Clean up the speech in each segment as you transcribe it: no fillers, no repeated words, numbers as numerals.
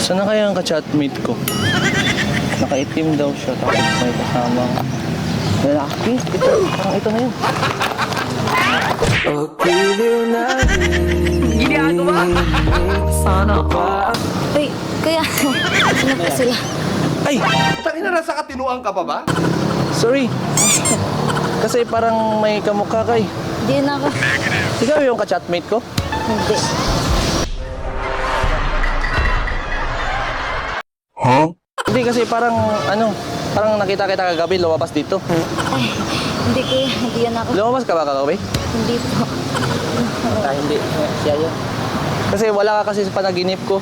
Saan na kaya ang ka-chatmate ko? Nakaitim daw siya, tapos may kasamang lalaki. Parang ito na yun. Sana ka. Uy, kaya, ano pa sila? Ay! Tangina, nasa katinuan ka pa ba? Sorry. Kasi parang may kamukha ka eh. Hindi na ako. Ikaw yung ka-chatmate ko? Hindi. Hindi kasi parang parang nakita kita kagabi, lumabas dito. Ay, hindi kaya, hindi yan ako. Lumabas ka ba kagabi? Hindi po. Hindi. Siya yun. Kasi wala ka kasi sa panaginip ko.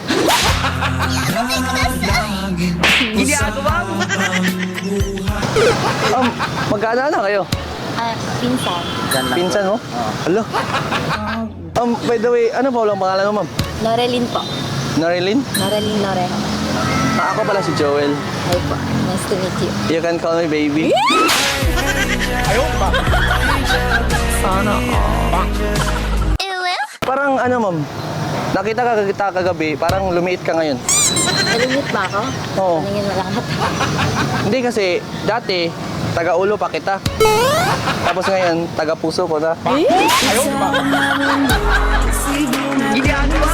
Hindi ako ba? Magkano na kayo? Ah, pinsan. Pinsan mo? Hello? By the way, ano pa walang pangalan mo, ma'am? Norelin po. Norilyn? Norelin Loren. Ako pala si Joel. Hi po. Nice to meet you. You can call me baby. Sana ka. Parang ma'am, nakita ka kita kagabi, parang lumiit ka ngayon. Nalimit ba ako? Oo. Paningin mo lang ako. Hindi kasi, dati, taga-ulo pa kita. Tapos ngayon, taga-puso ko na. Hindi ako ba?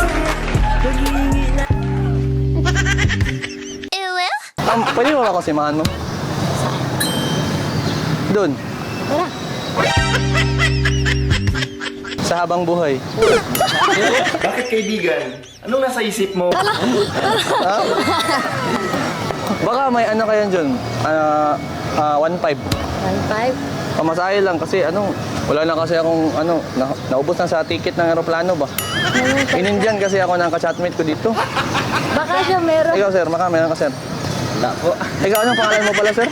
Pwede mo ba ako simahan mo? Doon, Tara. sa habang buhay. Bakit kaibigan? Anong nasa isip mo? Ha? Baka may kayo dyan. 1.5. 1.5. Pamasahe lang kasi wala na kasi akong naubos na sa ticket ng aeroplano ba? Inindiyan kasi ako ng ka-chatmate ko dito. Baka siya meron. Ikaw sir, meron ka sir? Wala po. Ikaw anong pangalan mo pala sir?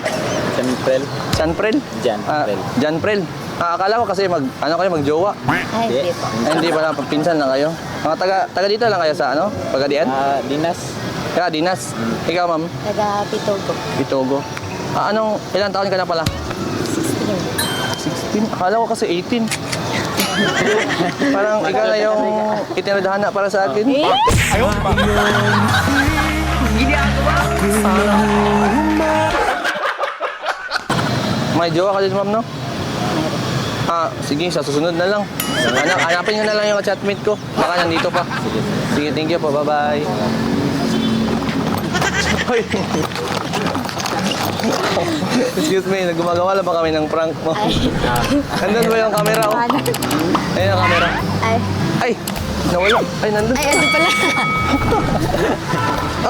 Siyempre, Janprel? Janprel. Janprel. Akala ko kasi kayo magjowa. Ay, hindi po. Ay, hindi pala, pinsan lang kayo. Mga taga dito lang kayo sa Pagadian? Dinas. Kaya Dinas. Ikaw ma'am, Taga Pitogo. Bitogo. Ilang taon ka na pala? 16. 16? Akala ko kasi 18. Parang ikaw na yung itinadhana para sa akin. Hindi ako ba? May jowa ka din ma'am, no? Sige, sa susunod na lang. Hanapin nyo na lang yung chatmate ko. Baka nandito pa. Sige, thank you po. Bye-bye. Hoy. Excuse me, gumagawa lang ba kami ng prank mo? Nandun ba yung camera? Oh? Ayun yung camera. Ay. Ay! Nawala. Ay, nandun. Ay, ano pala?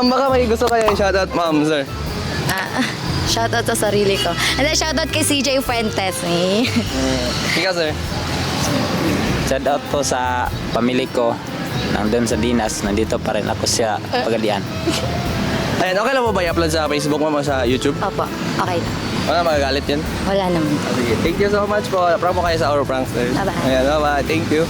Baka may gusto kayo yung shoutout, ma'am, sir. Shoutout sa sarili ko. And then shoutout kay CJ Fuentes. Ikaw, sir. Shout out po sa pamilya ko. Nandun sa Dinas. Nandito pa rin ako sa Pagadian. Ayan, okay lang po ba i-upload sa Facebook, ma'am, o sa YouTube? Opo, okay. Wala magagalit yun. Wala naman. Sige, thank you so much po. Prank po kayo sa Our Pranksters. Bye-bye. Ayan, bye-bye. Thank you.